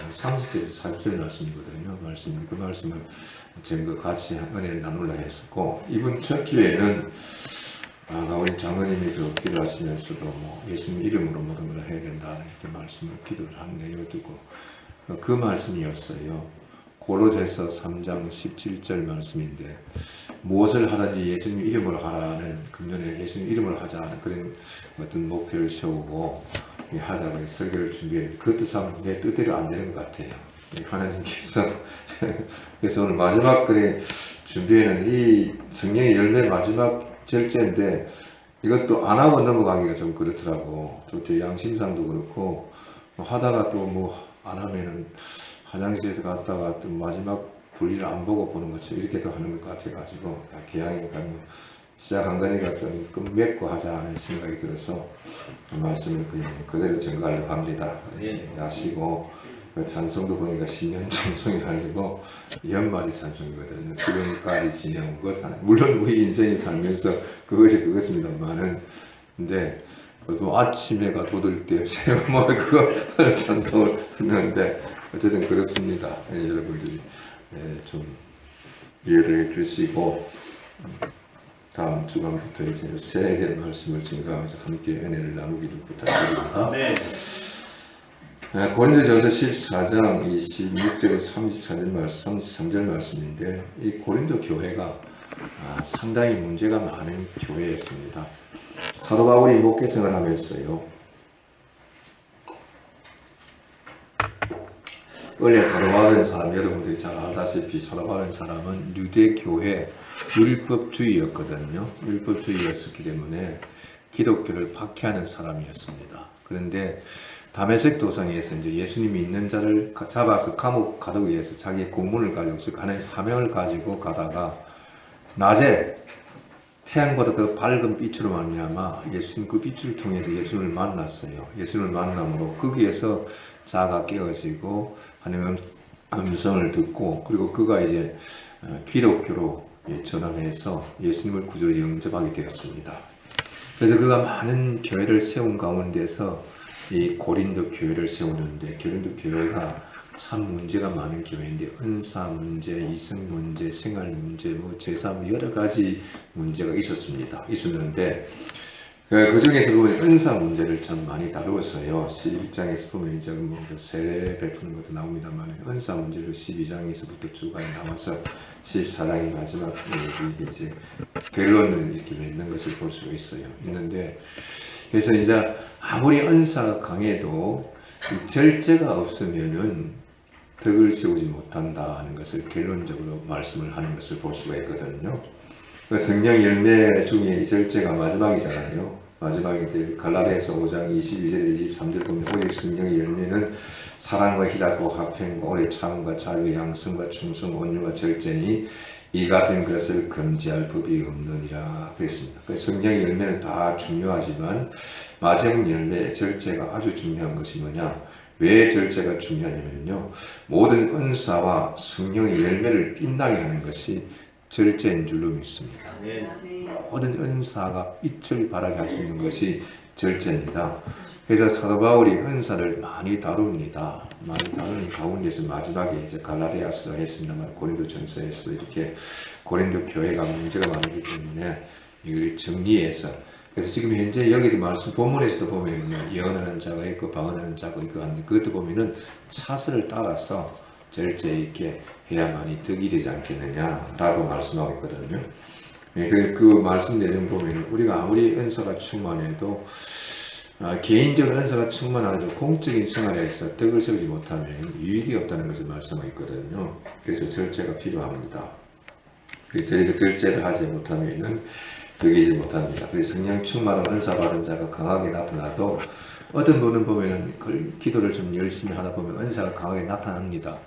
30절에서 40절 말씀이거든요. 그 말씀을 전과 같이 은혜를 나누려 했었고, 이번 첫 기회에는 우리 장로님이 기도하시면서도 예수님 이름으로 모든 걸 해야 된다 이렇게 말씀을 기도를 한 내용을 두고 그 말씀이었어요. 고로새서 3장 17절 말씀인데, 무엇을 하든지 예수님 이름으로 하라는, 금년에 예수님 이름으로 하자는 그런 어떤 목표를 세우고 하자고 설교를 준비해. 그것도 참 내 뜻대로 안 되는 것 같아요. 하나님께서 그래서 오늘 마지막 글에 준비해는 이 성령의 열매 마지막 절제인데, 이것도 안 하고 넘어가기가 좀 그렇더라고. 제 양심상도 그렇고, 하다가 또 안 하면은 화장실에서 갔다가 또 마지막 볼일을 안 보고 보는 것처럼 이렇게도 하는 것 같아가지고, 개항이니까 시작한 거니까 좀 끝맺고 하자 하는 생각이 들어서 말씀을 그냥 그대로 전가하려고 합니다. 아시고, 찬송도 보니까 신년 찬송이 아니고 연말이 찬송이거든요. 지금까지 지내온 것 하나. 물론 우리 인생이 살면서 그것입니다만은, 근데 아침에가 돋을 때 그거 찬송을 듣는데 어쨌든 그렇습니다. 여러분들이 좀 이해를 해주시고, 다음 주간부터 이제 세계 말씀을 증가하면서 함께 은혜를 나누기를 부탁드립니다. 네. 고린도전서 14장 26절에서 33절 말씀인데, 이 고린도 교회가 상당히 문제가 많은 교회였습니다. 사도 바울이 목회생을 하면서요, 원래 사도 바울은 사람, 여러분들이 잘 알다시피 사도 바울은 사람은 유대 교회 율법주의였거든요. 율법주의였었기 때문에 기독교를 박해하는 사람이었습니다. 그런데 다메섹 도성에서 이제 예수님 믿는 자를 잡아서 감옥 가두기 위해서 자기의 공문을 가지고, 즉 하나의 사명을 가지고 가다가 낮에 태양보다 더 밝은 빛으로 말미암아 예수님 그 빛을 통해서 예수님을 만났어요. 예수님을 만남으로 거기에서 자아가 깨어지고 하는 음성을 듣고, 그리고 그가 이제 기독교로 전환해서 예수님을 구주로 영접하게 되었습니다. 그래서 그가 많은 교회를 세운 가운데서 이 고린도 교회를 세우는데, 고린도 교회가 참 문제가 많은 교회인데, 은사 문제, 이성 문제, 생활 문제, 제사 여러 가지 문제가 있었는데, 그 중에서 보면 은사 문제를 참 많이 다루었어요. 11장에서 보면 이제 세례 베푸는 것도 나옵니다만, 은사 문제를 12장에서부터 쭉 나와서 14장이 마지막 이제 결론을 이렇게 맺는 것을 볼 수가 있는데, 그래서 이제 아무리 은사가 강해도 이 절제가 없으면은 덕을 세우지 못한다 하는 것을 결론적으로 말씀을 하는 것을 볼 수가 있거든요. 그 성령 열매 중에 이 절제가 마지막이잖아요. 마지막에 갈라디아서 5장 22절에 23절 보면, 오직 성령의 열매는 사랑과 희락과 화평과 오래 참음과 자유, 양성과 충성, 온유와 절제니 이 같은 것을 금지할 법이 없느니라 그랬습니다. 그 성령의 열매는 다 중요하지만 마지막 열매, 절제가 아주 중요한 것이 뭐냐? 왜 절제가 중요하냐면요, 모든 은사와 성령의 열매를 빛나게 하는 것이 절제인 줄로 믿습니다. 모든 은사가 빛을 발하게 할 수 있는 것이 절제입니다. 그래서 사도 바울이 은사를 많이 다룹니다. 많이 다루는 가운데서 마지막에 이제 갈라디아서 했습니다만, 고린도전서에서도 이렇게 고린도 교회가 문제가 많기 때문에 이걸 정리해서, 그래서 지금 현재 여기도 말씀 본문에서도 보면 예언하는 자가 있고 방언하는 자가 있고 하는데, 그것도 보면은 차슬을 따라서 절제 있게 해야만이 덕이 되지 않겠느냐라고 말씀하고 있거든요. 그 말씀 내용 보면 우리가 아무리 은사가 충만해도 개인적인 은사가 충만하도 공적인 생활에서 덕을 세우지 못하면 유익이 없다는 것을 말씀하고 있거든요. 그래서 절제가 필요합니다. 저희가 절제를 하지 못하면 덕이지 못합니다. 그래서 성령 충만한 은사 받은 자가 강하게 나타나도, 어떤 분은 보면 기도를 좀 열심히 하다 보면 은사가 강하게 나타납니다.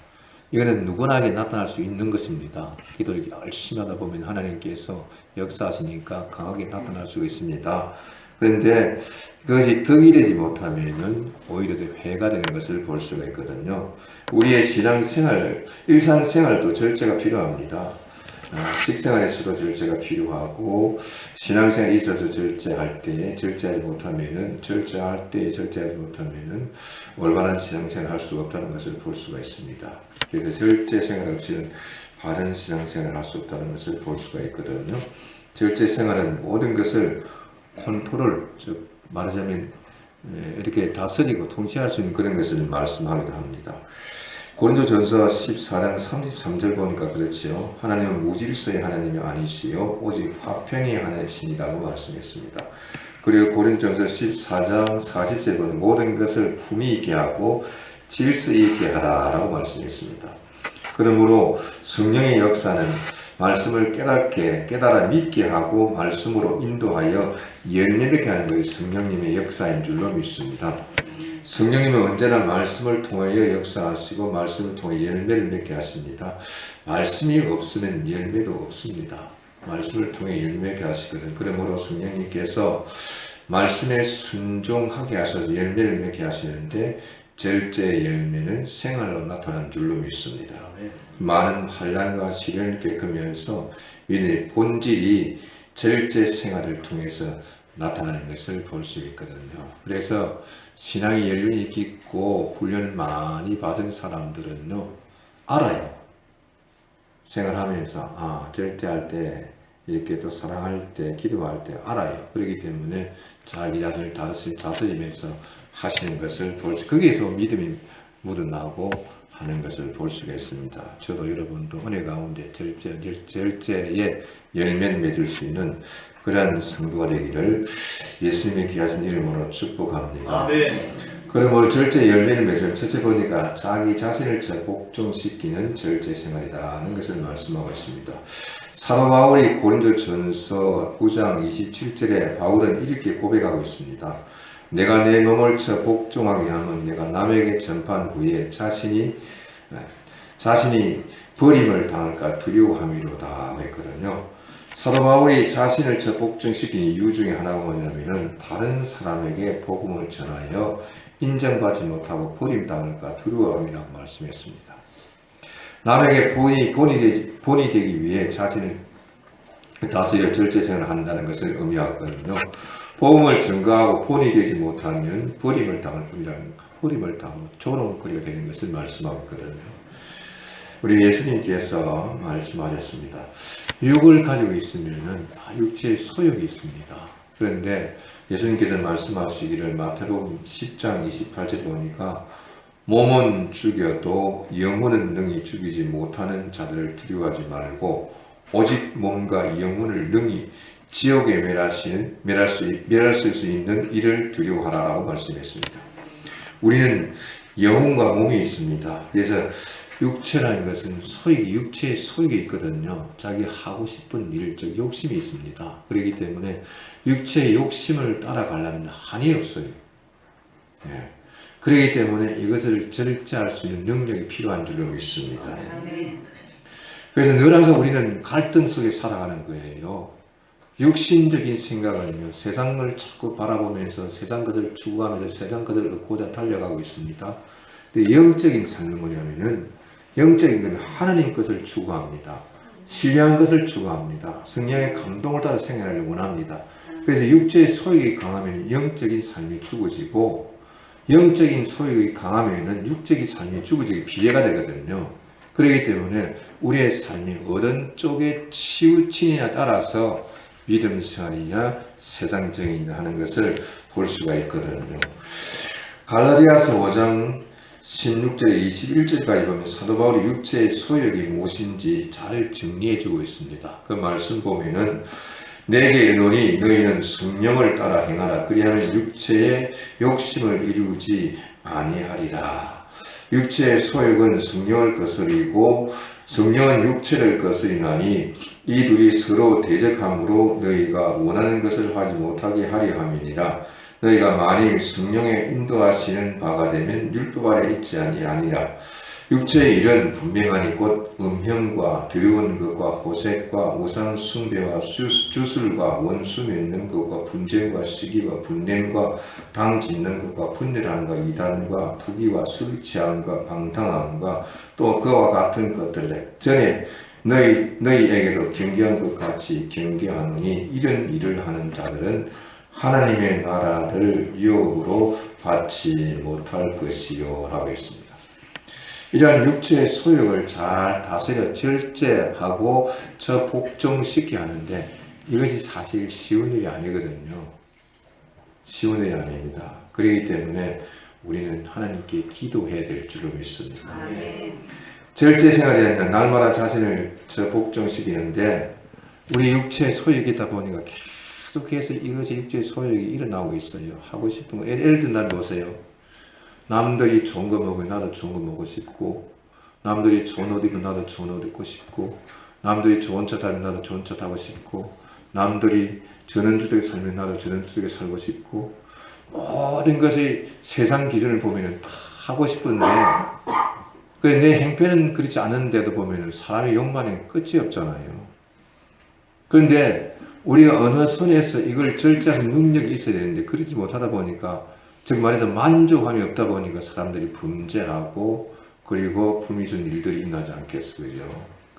이거는 누구나게 나타날 수 있는 것입니다. 기도를 열심히 하다 보면 하나님께서 역사하시니까 강하게 나타날 수 있습니다. 그런데 그것이 덕이 되지 못하면 오히려 더 해가 되는 것을 볼 수가 있거든요. 우리의 신앙생활, 일상생활도 절제가 필요합니다. 식생활에서도 절제가 필요하고 신앙생활에 있어서 절제할 때 절제하지 못하면은 올바른 신앙생활을 할 수가 없다는 것을 볼 수가 있습니다. 그래서 절제 생활 없이는 바른 신앙생활을 할 수 없다는 것을 볼 수가 있거든요. 절제 생활은 모든 것을 컨트롤, 즉 말하자면 이렇게 다스리고 통치할 수 있는 그런 것을 말씀하기도 합니다. 고린도전서 14장 33절 보니까 그렇지요. 하나님은 무질서의 하나님이 아니시요 오직 화평의 하나님이시라고 말씀했습니다. 그리고 고린도전서 14장 40절 보면 모든 것을 품위 있게 하고 질서 있게 하라라고 말씀했습니다. 그러므로 성령의 역사는 말씀을 깨달아 믿게 하고 말씀으로 인도하여 열매맺게 하는 것이 성령님의 역사인 줄로 믿습니다. 성령님은 언제나 말씀을 통하여 역사하시고 말씀을 통해 열매를 맺게 하십니다. 말씀이 없으면 열매도 없습니다. 말씀을 통해 열매게 하시거든. 그러므로 성령님께서 말씀에 순종하게 하셔서 열매를 맺게 하시는데 절제의 열매는 생활로 나타난 줄로 믿습니다. 많은 환난과 시련을 겪으면서 믿음의 본질이 절제 생활을 통해서 나타나는 것을 볼 수 있거든요. 그래서 신앙의 연륜이 깊고 훈련을 많이 받은 사람들은요 알아요. 생활하면서 절제할 때 이렇게 또 사랑할 때 기도할 때 알아요. 그렇기 때문에 자기 자신을 다스리면서 하시는 것을 볼 수, 거기에서 믿음이 묻어나고 하는 것을 볼 수가 있습니다. 저도 여러분도 은혜 가운데 절제의 열매를 맺을 수 있는 그러한 성도가 되기를 예수님의 귀하신 이름으로 축복합니다. 그러므로 절제 열매를 맺으면 첫째 보니까 자기 자신을 복종시키는 절제 생활이다 하는 것을 말씀하고 있습니다. 사도 바울이 고린도전서 9장 27절에 바울은 이렇게 고백하고 있습니다. 내가 내 몸을 복종하게 하면 내가 남에게 전파한 후에 자신이 버림을 당할까 두려워함이로다 했거든요. 사도 바울이 자신을 복종시킨 이유 중에 하나가 뭐냐면은 다른 사람에게 복음을 전하여 인정받지 못하고 버림당할까 두려워함이라고 말씀했습니다. 남에게 본이 되기 위해 자신을 다스려 절제생활을 한다는 것을 의미하거든요. 복음을 증거하고 본이 되지 못하면 버림을 당할 뿐이라는, 버림을 당하고 조롱거리가 되는 것을 말씀하고 있거든요. 우리 예수님께서 말씀하셨습니다. 육을 가지고 있으면 육체의 소욕이 있습니다. 그런데 예수님께서 말씀하시기를 마태복음 10장 28절 보니까 몸은 죽여도 영혼은 능히 죽이지 못하는 자들을 두려워하지 말고 오직 몸과 영혼을 능히 지옥에 멸할 수 있는 이를 두려워하라라고 말씀했습니다. 우리는 영혼과 몸이 있습니다. 그래서 육체라는 것은 육체의 소욕이 있거든요. 자기 하고 싶은 일, 즉 욕심이 있습니다. 그렇기 때문에 육체의 욕심을 따라가려면 한이 없어요. 그렇기 때문에 이것을 절제할 수 있는 능력이 필요한 줄로 믿습니다. 그래서 늘 항상 우리는 갈등 속에 살아가는 거예요. 육신적인 생각은요, 세상을 자꾸 바라보면서 세상 것을 추구하면서 세상 것을 얻고자 달려가고 있습니다. 근데 영적인 삶은 뭐냐면은, 영적인 건 하나님 것을 추구합니다. 신뢰한 것을 추구합니다. 성령의 감동을 따라 생활하려고 원합니다. 그래서 육체의 소욕이 강하면 영적인 삶이 죽어지고, 영적인 소욕이 강하면 육적인 삶이 죽어지기 비례가 되거든요. 그렇기 때문에 우리의 삶이 어떤 쪽에 치우치느냐에 따라서 믿음 생활이냐 세상적이냐 하는 것을 볼 수가 있거든요. 갈라디아서 5장 16절에 21절까지 보면 사도 바울이 육체의 소욕이 무엇인지 잘 정리해 주고 있습니다. 그 말씀 보면은 내게 이르노니 너희는 성령을 따라 행하라. 그리하면 육체의 욕심을 이루지 아니하리라. 육체의 소욕은 성령을 거스리고 성령은 육체를 거스리나니 이 둘이 서로 대적함으로 너희가 원하는 것을 하지 못하게 하려 함이니라. 너희가 만일 성령의 인도하시는 바가 되면 율법 아래 있지 아니하니라. 육체의 일은 분명하니 곧 음행과 더러운 것과 호색과 우상 숭배와 주술과 원수 맺는 것과 분쟁과 시기와 분냄과 당 짓는 것과 분열함과 이단과 투기와 술 취함과 방탕함과 또 그와 같은 것들 전에 너희에게도 경계한 것 같이 경계하노니 이런 일을 하는 자들은 하나님의 나라를 유혹으로 받지 못할 것이요 라고 했습니다. 이러한 육체의 소욕을 잘 다스려 절제하고 저 복종시켜야 하는데 이것이 사실 쉬운 일이 아니거든요. 쉬운 일이 아닙니다. 그렇기 때문에 우리는 하나님께 기도해야 될 줄로 믿습니다. 아멘. 절제 생활이라는 날마다 자신을 저 복종시키는데 우리 육체의 소욕이다 보니까 계속해서 이것이 육체의 소욕이 일어나고 있어요. 하고 싶은 거. 예를 들면 보세요. 남들이 좋은 거 먹으면 나도 좋은 거 먹고 싶고, 남들이 좋은 옷 입으면 나도 좋은 옷 입고 싶고, 남들이 좋은 차 타면 나도 좋은 차 타고 싶고, 남들이 저런 주택에 살면 나도 저런 주택에 살고 싶고, 모든 것이 세상 기준을 보면 다 하고 싶은데 내 행편은 그렇지 않은데도 보면 사람의 욕망에 끝이 없잖아요. 그런데 우리가 어느 선에서 이걸 절제하는 능력이 있어야 되는데 그러지 못하다 보니까 즉 말해서 만족함이 없다 보니까 사람들이 범죄하고 그리고 불미스러운 일들이 일어나지 않겠어요.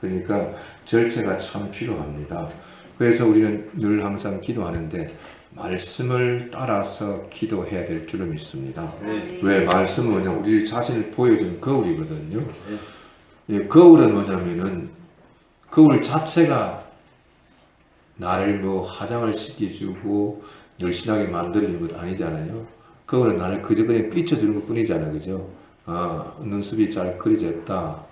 그러니까 절제가 참 필요합니다. 그래서 우리는 늘 항상 기도하는데 말씀을 따라서 기도해야 될 줄을 믿습니다. 왜? 말씀은 뭐냐? 우리 자신을 보여주는 거울이거든요. 거울은 뭐냐면은 거울 자체가 나를 뭐 화장을 시켜주고 열심하게 만들어주는 것 아니잖아요. 거울은 나를 그저 그냥 비춰주는 것 뿐이잖아요. 그죠? 눈썹이 잘 그려졌다.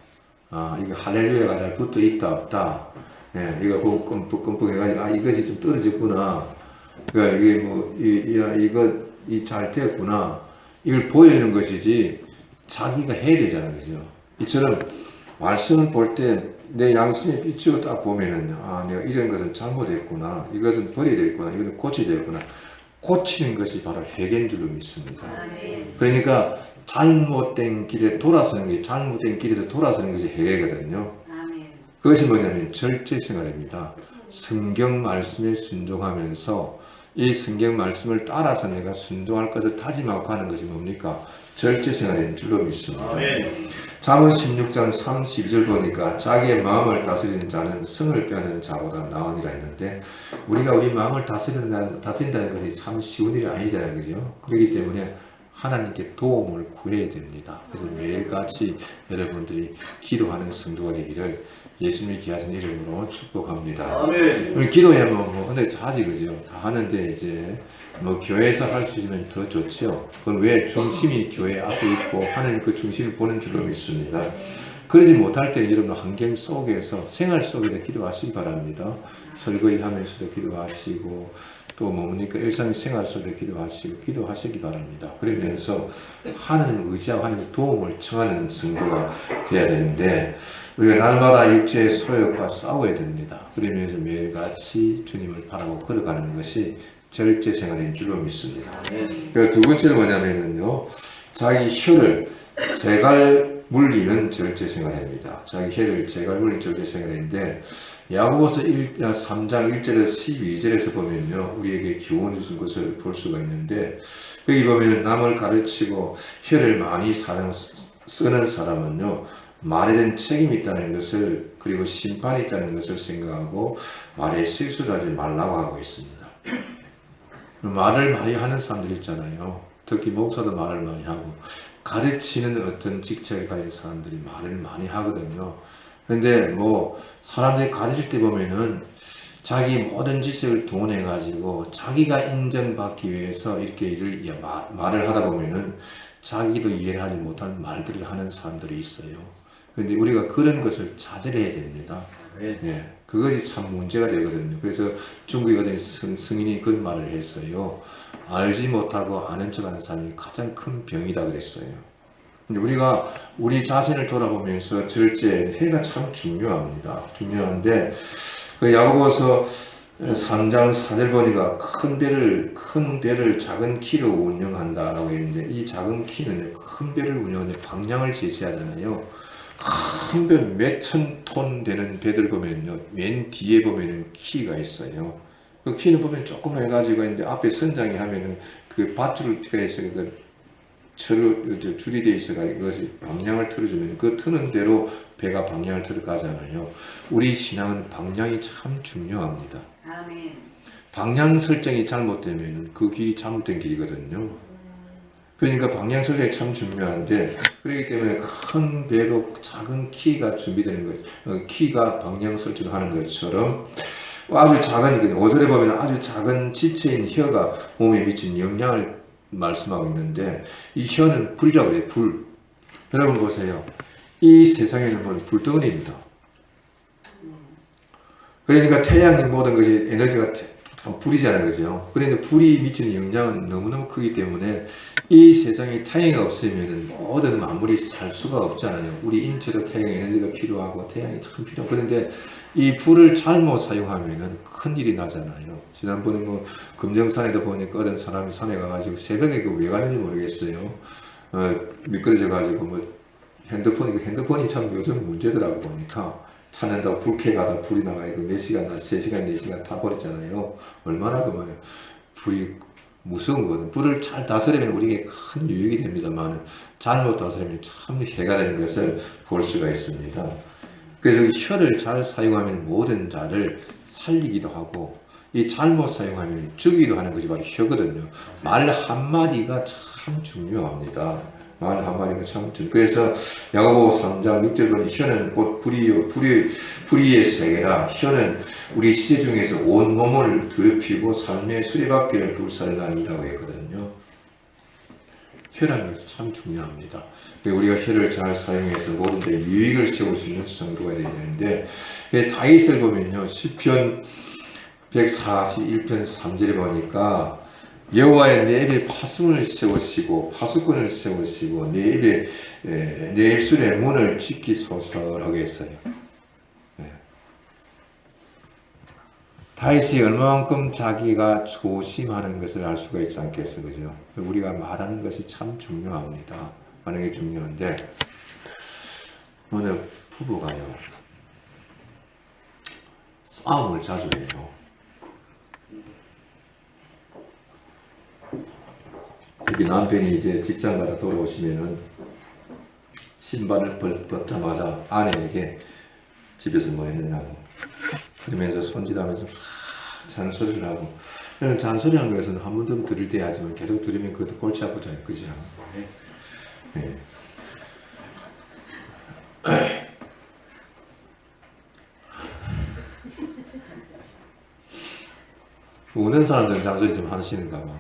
이거 할렐루야가 잘 붙어 있다, 없다. 예, 이거 보고 끔뻑끔뻑 해가지고, 이것이 좀 떨어졌구나. 그러니까 이게 뭐, 이거 잘 되었구나. 이걸 보여주는 것이지, 자기가 해야 되잖아요. 그죠? 이처럼, 말씀을 볼 때 내 양심에 비추어 딱 보면은, 내가 이런 것은 잘못했구나. 이것은 버려야 되겠구나. 이것은 고쳐야 되겠구나. 고치는 것이 바로 해결인 줄로 믿습니다. 그러니까, 잘못된 길에 돌아서는 게, 잘못된 길에서 돌아서는 것이 해결이거든요. 그것이 뭐냐면 절제 생활입니다. 성경 말씀에 순종하면서 이 성경 말씀을 따라서 내가 순종할 것을 다짐하고 하는 것이 뭡니까? 절제 생활인 줄로 믿습니다. 잠언 16장 32절 보니까 자기의 마음을 다스리는 자는 성을 빼는 자보다 나으니라 했는데 우리가 우리 마음을 다스린다는 것이 참 쉬운 일이 아니잖아요. 그죠? 그렇기 때문에 하나님께 도움을 구해야 됩니다. 그래서 매일같이 여러분들이 기도하는 성도가 되기를 예수님이 귀하신 이름으로 축복합니다. 아멘. 기도해야 뭐 근데 하지 그죠? 다 하는데 이제 뭐 교회에서 할 수 있으면 더 좋죠. 그건 왜 중심이 교회에 앞서 있고 하나님 그 중심을 보는 줄로 믿습니다. 그러지 못할 때는 여러분 환경 속에서 생활 속에서 기도하시기 바랍니다. 설거지 하면서도 기도하시고 또 뭡니까 일상생활 속에 기도하시기 바랍니다. 그러면서 하나님 의지하고 하나님의 도움을 청하는 성도가 되어야 되는데 우리가 날마다 육체의 소욕과 싸워야 됩니다. 그러면서 매일같이 주님을 바라고 걸어가는 것이 절제 생활인 줄로 믿습니다. 두 번째는 뭐냐면요, 자기 혀를 제갈 물리는 절제 생활입니다. 자기 혀를 제갈 물리는 절제 생활인데 야고보서 3장 1절에서 12절에서 보면요, 우리에게 교훈을 준 것을 볼 수가 있는데 여기 보면 남을 가르치고 혀를 많이 쓰는 사람은요, 말에 대한 책임이 있다는 것을 그리고 심판이 있다는 것을 생각하고 말에 실수를 하지 말라고 하고 있습니다. 말을 많이 하는 사람들 있잖아요. 특히 목사도 말을 많이 하고 가르치는 어떤 직책을 가진 사람들이 말을 많이 하거든요. 근데 뭐 사람들이 가르칠 때 보면은 자기 모든 지식을 동원해 가지고 자기가 인정받기 위해서 이렇게 말을 하다 보면은 자기도 이해를 하지 못한 말들을 하는 사람들이 있어요. 그런데 우리가 그런 것을 자제해야 됩니다. 예, 그것이 참 문제가 되거든요. 그래서 중국에 어떤 성인이 그런 말을 했어요. 알지 못하고 아는 척하는 사람이 가장 큰 병이다 그랬어요. 근데 우리가 우리 자신을 돌아보면서 절제 해가 참 중요합니다. 중요한데 그 야고보서 3장 4절 보니까 큰 배를 작은 키로 운영한다라고 했는데 이 작은 키는 큰 배를 운영하는데 방향을 제시하잖아요. 큰 배 몇천 톤 되는 배들 보면요, 맨 뒤에 보면은 키가 있어요. 그 키는 보면 조금 해가지고 있는데 앞에 선장이 하면은 그 밧줄가 있어요. 그 줄이 돼 있어가 이것이 방향을 틀어주면 그 트는 대로 배가 방향을 틀어가잖아요. 우리 신앙은 방향이 참 중요합니다. 아멘. 방향 설정이 잘못되면 그 길이 잘못된 길이거든요. 그러니까 방향 설정이 참 중요한데, 그렇기 때문에 큰 배도 작은 키가 준비되는 것, 키가 방향 설정을 하는 것처럼 아주 작은, 5절에 보면 아주 작은 지체인 혀가 몸에 미친 영향을 말씀하고 있는데, 이 혀는 불이라고 그래요. 불. 여러분 보세요. 이 세상에는 뭐 불덩어리입니다. 그러니까 태양의 모든 것이 에너지가 불이잖아요. 그죠? 그러니까 불이 미치는 영향은 너무너무 크기 때문에 이 세상에 태양이 없으면 모든 만물이 살 수가 없잖아요. 우리 인체도 태양 에너지가 필요하고 태양이 참 필요하고, 그런데 이 불을 잘못 사용하면 큰일이 나잖아요. 지난번에 뭐 금정산에도 보니까 어떤 사람이 산에 가가지고 새벽에 왜 가는지 모르겠어요. 미끄러져 가지고 뭐 핸드폰이 참 요즘 문제더라고. 보니까 찾는다고 불 켜가다 불이 나가지고 몇 시간, 3시간, 4시간 다 버렸잖아요. 얼마나 그러면 불이 무서운 거든. 불을 잘 다스리면 우리에게 큰 유익이 됩니다만, 잘못 다스리면 참 해가 되는 것을 볼 수가 있습니다. 그래서 이 혀를 잘 사용하면 모든 자를 살리기도 하고, 이 잘못 사용하면 죽이기도 하는 것이 바로 혀거든요. 말 한마디가 참 중요합니다. 말 한마디가 참 중요해요. 그래서 야고보 3장 6절 보니 혀는 곧 불의의 세계라. 혀는 우리 시제 중에서 온 몸을 더럽히고 삶의 수레바퀴를 불살라니라고 했거든요. 혀라는 것이 참 중요합니다. 우리가 혀를 잘 사용해서 모든 데 유익을 세울 수 있는 성도가 되어야 되는데, 다윗을 보면요, 시편 141편 3절에 보니까 여호와의 내 입에 파수꾼을 세우시고 내 입술의 문을 지키소서라고 했어요. 다윗이 얼마만큼 자기가 조심하는 것을 알 수가 있지 않겠어요, 그죠? 우리가 말하는 것이 참 중요합니다. 말하는 게 중요한데, 어느 부부가요, 싸움을 자주 해요. 특히 남편이 이제 직장 가다 돌아오시면은 신발을 벗자마자 아내에게 집에서 뭐 했느냐고 그러면서 손짓하면서 잔소리를 하고, 잔소리하는 것은 한 번도 들을 때 하지만 계속 들으면 그것도 골치 아프잖아요, 그죠? 네. 우는 사람들은 잔소리 좀 하시는가 봐.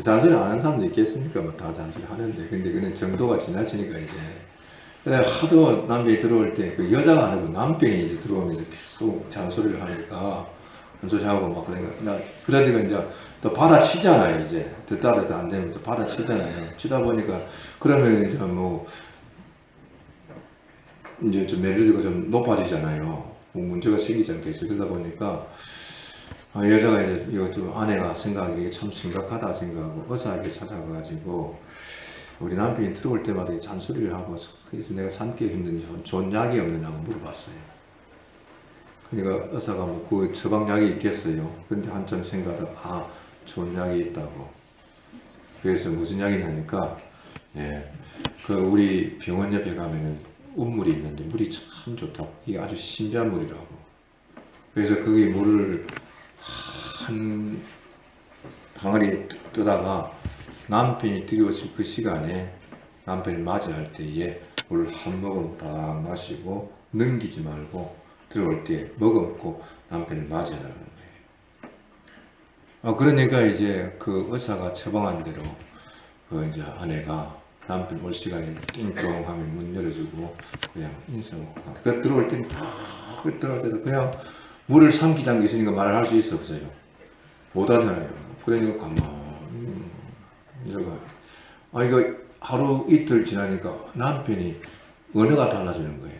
잔소리 안 하는 사람도 있겠습니까? 뭐 다 잔소리 하는데, 근데 그는 정도가 지나치니까 이제. 하도 남편이 들어올 때 그 여자가 아니고 남편이 이제 들어오면서 계속 잔소리를 하니까, 잔소리하고 막 그러니까 이제 또 받아치잖아요. 이제 듣다 안 되면 또 받아치잖아요. 치다 보니까 그러면 이제 뭐 이제 좀 매료가 좀 높아지잖아요. 뭐 문제가 생기지 않겠어요. 그러다 보니까 여자가 이제 이것도 아내가 생각하기에 참 심각하다 생각하고 의사에게 찾아가가지고 우리 남편이 들어올 때마다 잔소리를 하고, 그래서 내가 삼기 힘든 좋은 약이 없느냐고 물어봤어요. 그러니까 의사가 뭐 그 처방약이 있겠어요. 근데 한참 생각하다가 좋은 약이 있다고. 그래서 무슨 약이냐니까, 그 우리 병원 옆에 가면은 우물이 있는데 물이 참 좋다고. 이게 아주 신비한 물이라고. 그래서 거기 물을 한 방아리에 뜨다가 남편이 들어오실 그 시간에 남편을 맞이할 때에 물 한 모금 딱 마시고 넘기지 말고 들어올 때 머금고 남편을 맞이하라는 거예요. 그러니까 이제 그 의사가 처방한 대로 그 이제 아내가 남편 올 시간에 띵동하면 문 열어주고 그냥 인사하고 그 들어올 때 들어올 때도 그냥 물을 삼키장기 있으니까 말을 할 수 있어 없어요. 못 하잖아요. 그러니까 가만히 이러고 이거 하루 이틀 지나니까 남편이 언어가 달라지는 거예요.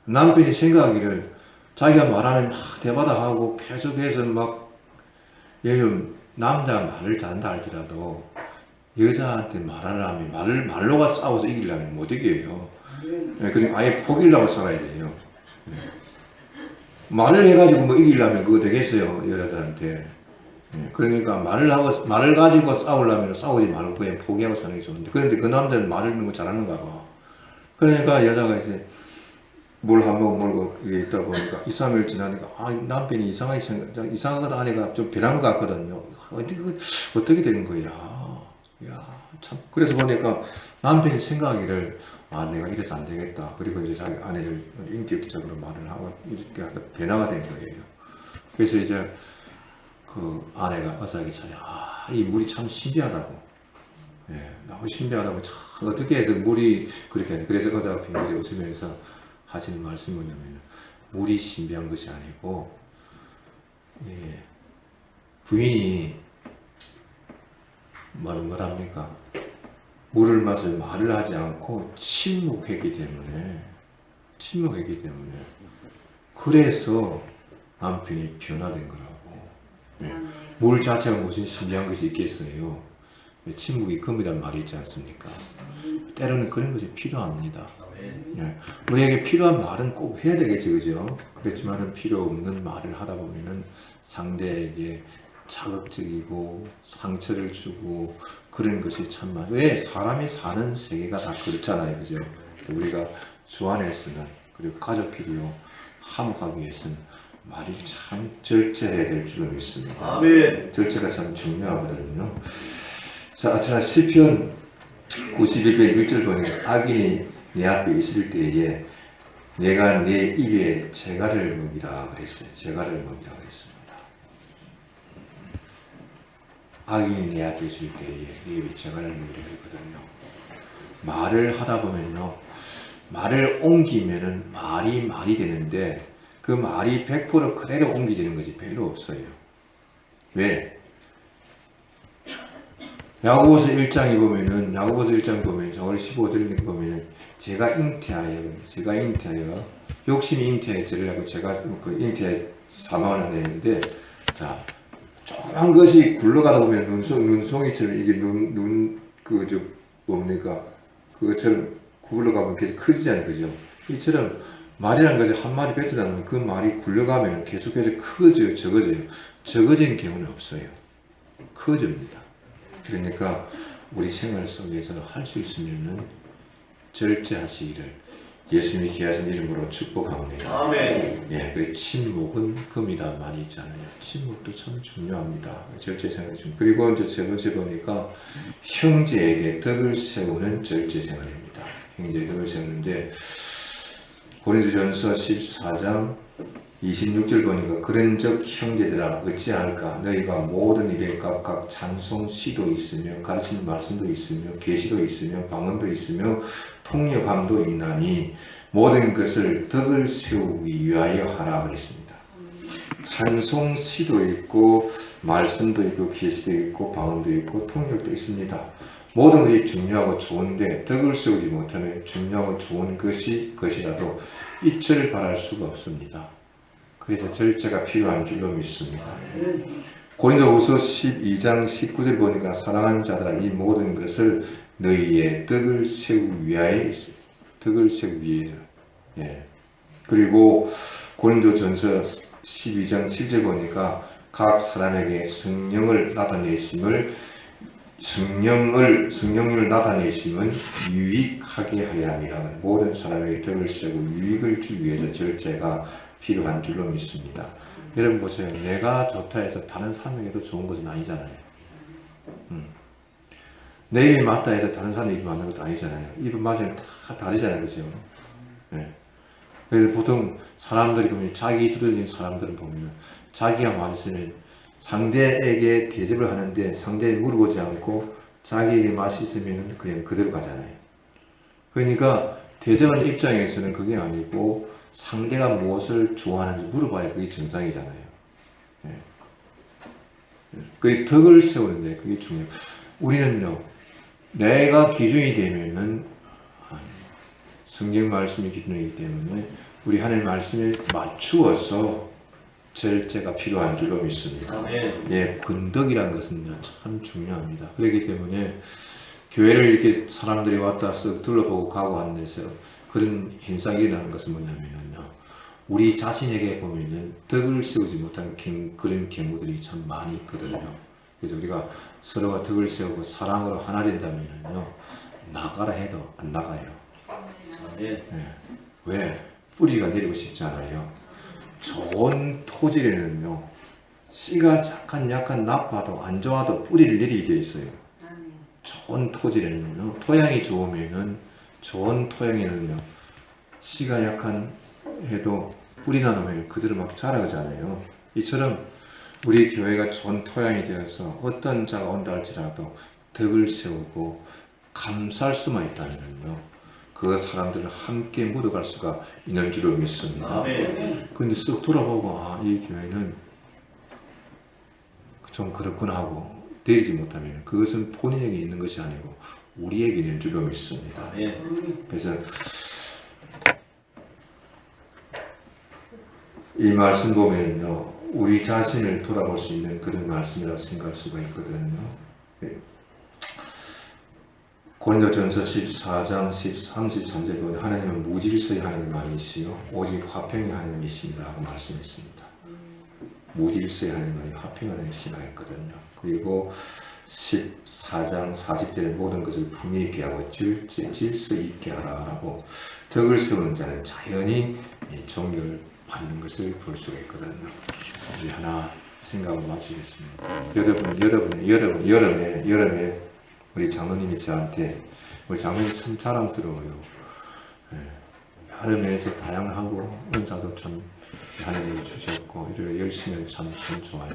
남편이 생각하기를 자기가 말하면 막 대바다 하고 계속해서 막 예를 남자가 말을 잘한다 할지라도 여자한테 말을 하면 말로가 싸워서 이기려면 못 이겨요. 그러니까 아예 포기를 하고 살아야 돼요. 말을 해가지고 뭐 이기려면 그거 되겠어요, 여자들한테. 그러니까 말을 가지고 싸우려면 싸우지 말고 그냥 포기하고 사는 게 좋은데, 그런데 그 남자는 말을 너무 잘하는가 봐. 그러니까 여자가 이제 물 한 모금 물고 이게 있다 보니까 2, 3일 지나니까 남편이 이상하다 아내가 좀 변한 것 같거든요. 어떻게 된 거야? 야, 참. 그래서 보니까 남편이 생각하기를 내가 이래서 안 되겠다. 그리고 이제 자기 아내를 인격적으로 말을 하고 이렇게 하다 변화가 된 거예요. 그래서 이제 그 아내가 어사기사에 이 물이 참 신비하다고. 너무 신비하다고. 참 어떻게 해서 물이 그렇게 하냐. 그래서 어사가 빙그레 웃으면서 하시는 말씀이 뭐냐면, 물이 신비한 것이 아니고 부인이 뭐랍니까? 물을 마셔 말을 하지 않고 침묵했기 때문에 그래서 남편이 변화된 거라고. 물 자체가 무슨 신비한 것이 있겠어요. 침묵이 금이란 말이 있지 않습니까? 때로는 그런 것이 필요합니다. 우리에게 필요한 말은 꼭 해야 되겠죠, 그죠? 그렇지만은 필요 없는 말을 하다 보면은 상대에게 자극적이고 상처를 주고 그런 것이 참 많아요. 왜? 사람이 사는 세계가 다 그렇잖아요, 그죠? 우리가 주 안에서는, 그리고 가족끼리요 화목하기 위해서는 말이 참 절제해야 될 줄로 믿습니다. 아멘. 절제가 참 중요하거든요. 자, 시편 91편 1절 보니까 악인이 내 앞에 있을 때에 내가 내 입에 재갈을 먹이라 그랬어요. 재갈을 먹이라 그랬습니다. 악인이 내 앞에 있을 때에 내 입에 재갈을 먹이라 그랬거든요. 말을 하다 보면요, 말을 옮기면은 말이 되는데 그 말이 100% 그대로 옮기지는 것이 별로 없어요. 왜? 야고보서 1장에 보면은, 야고보서 1장 보면, 저걸 15절 보면은, 제가 잉태하여, 욕심이 잉태하여 저를 하고, 제가 그 잉태하여 사망을 하나 했는데, 자, 조그만 것이 굴러가다 보면 눈송이처럼 이게 뭡니까? 그것처럼 굴러가면 계속 커지잖아요. 그죠? 이처럼 말이라는 것이 한 마디 뱉어다 놓으면 그 말이 굴러가면 계속해서 커져요, 적어진 경우는 없어요. 커집니다. 그러니까 우리 생활 속에서 할 수 있으면은 절제하시기를 예수님이 귀하신 이름으로 축복합니다. 아멘. 그 침묵은 금이다 많이 있잖아요. 침묵도 참 중요합니다. 절제 생활이 좀. 그리고 이제 세 번째 보니까 형제에게 덕을 세우는 절제 생활입니다. 형제에게 덕을 세우는데 고린도전서 14장 26절 보니까 그런즉 형제들아 어찌할까 너희가 모든 일에 각각 찬송 시도 있으며 가르치는 말씀도 있으며 계시도 있으며 방언도 있으며 통역함도 있나니 모든 것을 덕을 세우기 위하여 하라 그랬습니다. 찬송 시도 있고 말씀도 있고 계시도 있고 방언도 있고 통역도 있습니다. 모든 것이 중요하고 좋은데 덕을 세우지 못하면 중요하고 좋은 것이라도 이치를 바랄 수가 없습니다. 그래서 절제가 필요한 줄로 믿습니다. 고린도후서 12장 19절 보니까 사랑하는 자들아 이 모든 것을 너희의 덕을 세우기 위하여 있어요. 덕을 세우기 위해. 그리고 고린도전서 12장 7절 보니까 각 사람에게 성령을 나타내심은 유익하게 하려 함이라. 모든 사람에게 덕을 세우고 유익을 주기 위해서 절제가 필요한 줄로 믿습니다. 여러분 보세요. 내가 좋다 해서 다른 사람에게도 좋은 것은 아니잖아요. 내 입이 맞다 해서 다른 사람 입이 맞는 것도 아니잖아요. 입은 맞으면 다 다르잖아요. 그죠? 그래서 보통 사람들이 보면 자기 두려진 사람들은 보면 자기가 맞으면 상대에게 대접을 하는데 상대에 물어보지 않고 자기에게 맛이 있으면 그냥 그대로 가잖아요. 그러니까 대접하는 입장에서는 그게 아니고 상대가 무엇을 좋아하는지 물어봐야 그게 정상이잖아요. 그 덕을 세우는데 그게 중요해요. 우리는요, 내가 기준이 되면은 성경 말씀이 기준이기 때문에 우리 하나님 말씀에 맞추어서 절제가 필요한 줄로 믿습니다. 근덕이라는 것은 참 중요합니다. 그렇기 때문에 교회를 이렇게 사람들이 왔다 쓱 둘러보고 가고 하는 데서 그런 현상이 일어나는 것은 뭐냐면요, 우리 자신에게 보면은 덕을 세우지 못한 그런 경우들이 참 많이 있거든요. 그래서 우리가 서로가 덕을 세우고 사랑으로 하나 된다면요, 나가라 해도 안 나가요. 네. 왜? 뿌리가 내리고 싶잖아요. 좋은 토질에는요, 씨가 약간 나빠도 안 좋아도 뿌리를 내리게 돼 있어요. 좋은 토질에는요, 토양이 좋으면은, 좋은 토양에는요, 씨가 약한 해도 뿌리나 놓으면 그대로 막 자라잖아요. 이처럼 우리 교회가 좋은 토양이 되어서 어떤 자가 온다 할지라도 덕을 세우고 감사할 수만 있다면요, 그 사람들을 함께 묻어갈 수가 있는 줄을 믿습니다. 그런데 쓱 돌아보고, 이 교회는 좀 그렇구나 하고 되지 못하면 그것은 본인에게 있는 것이 아니고 우리에게 있는 줄을 믿습니다. 그래서 이 말씀 보면요, 우리 자신을 돌아볼 수 있는 그런 말씀이라고 생각할 수가 있거든요. 고린도전서 14장 33절 보면 하나님은 무질서의 하나님 아니시요 오직 화평의 하나님이십니다 하고 말씀했습니다. 무질서의 하나님 아니 화평의 하나님이시라 했거든요. 그리고 14장 40절에 모든 것을 품위 있게 하고 질서 있게 하라라고 덕을 세우는 자는 자연히 종교를 받는 것을 볼 수가 있거든요. 우리 하나 생각을 마치겠습니다. 여름에 우리 장로님이 저한테, 우리 장로님 참 자랑스러워요. 여름에서 다양하고 은사도 참 하나님이 주셨고 이렇게 열심히 하면 참 좋아요.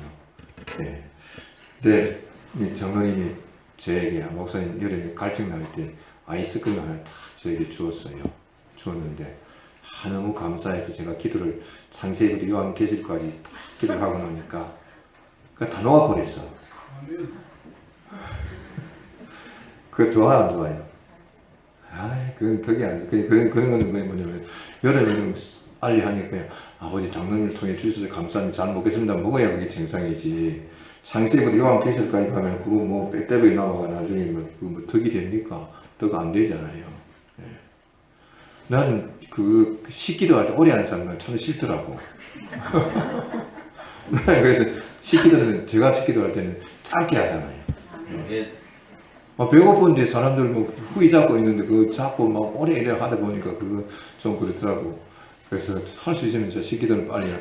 근데 이 장로님이 저에게, 목사님 여름에 갈증 날 때 아이스크림 하나 딱 저에게 주었는데 너무 감사해서 제가 기도를 창세기부터 요한계시록까지 기도를 하고 나니까 그거 다 녹아버렸어. 그거 좋아요, 안 좋아요? 그건 덕이 아니지. 그런 건 뭐냐면, 여름에는 빨리 하니까, 아버지 장로님을 통해 주셔서 감사합니다. 잘 먹겠습니다. 먹어야 그게 정상이지. 창세기부터 요한계시록까지 가면, 그거 뭐, 빼빼빼 나와가 나중에 뭐 덕이 됩니까? 덕 안 되잖아요. 나는 식기도 할 때 오래 하는 사람은 참 싫더라고. 그래서 제가 식기도 할 때는 짧게 하잖아요. 배고픈데 사람들 후이 잡고 있는데 그거 잡고 막 오래 하다 보니까 그거 좀 그렇더라고. 그래서 할 수 있으면 저 식기도는 빨리,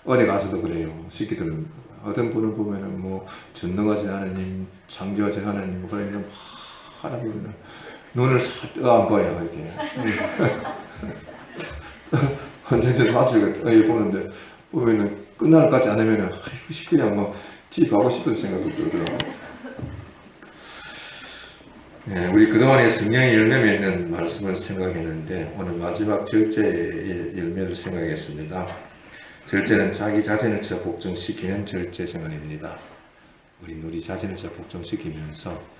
어디 가서도 그래요. 식기도는 어떤 분을 보면은 전능하신 하나님, 창조하신 하나님, 그러면 하다 보면 눈을 살뜨 안 보여 이렇게. 완전히 맞추고 보는데 보면은 끝날 것 같지 않으면은 그냥 집 가고 싶은 생각도 들더라고. 우리 그동안에 성령의 열매 맺는 말씀을 생각했는데 오늘 마지막 절제의 열매를 생각했습니다. 절제는 자기 자신을 복종시키는 절제 생활입니다. 우리 자신을 복종시키면서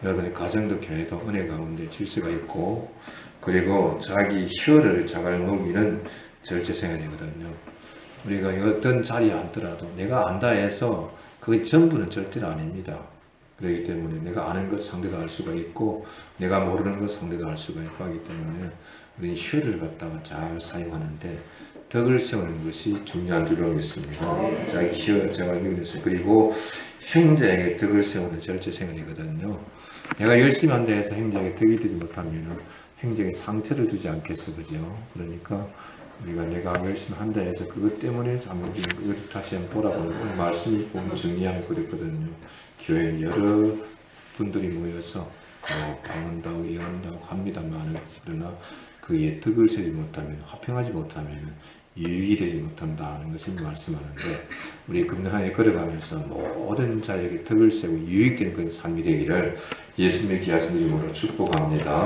여러분의 가정도 교회도 은혜 가운데 질서가 있고, 그리고 자기 혀를 잘 먹이는 절제 생활이거든요. 우리가 어떤 자리에 앉더라도 내가 안다 해서 그게 전부는 절대로 아닙니다. 그렇기 때문에 내가 아는 것 상대도 알 수가 있고 내가 모르는 것 상대도 알 수가 있고 하기 때문에 우리는 혀를 갖다가 잘 사용하는데 덕을 세우는 것이 중요한 줄로 믿습니다. 자기 혀 잘 먹이면서, 그리고 형제에게 덕을 세우는 절제 생활이거든요. 내가 열심히 한다 해서 형제에게 덕이 되지 못하면 형제에게 상처를 주지 않겠어, 그죠? 그러니까 내가 열심히 한다 해서 그것 때문에 잘못된 것 다시 한번 돌아보는 말씀이 보면 정리하면 그랬거든요. 교회는 여러 분들이 모여서 방언다고 예언다고 합니다만, 그러나 그의 덕을 세지 못하면, 화평하지 못하면 유익이 되지 못한다는 것을 말씀하는데, 우리 금년에 걸어가면서 모든 자에게 덕을 세우고 유익되는 그런 삶이 되기를 예수님의 귀하신 이름으로 축복합니다.